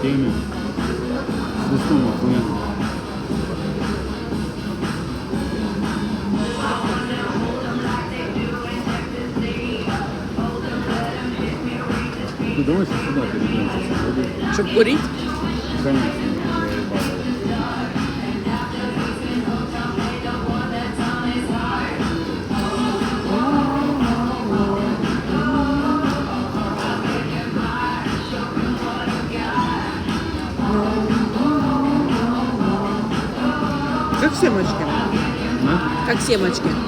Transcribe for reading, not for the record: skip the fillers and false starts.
кофейный. С листом охуенно. Ты думаешь, что сюда перейдем сейчас? Щоб курити? Конечно. Я ебал. Как семечки. Да? Как семечки.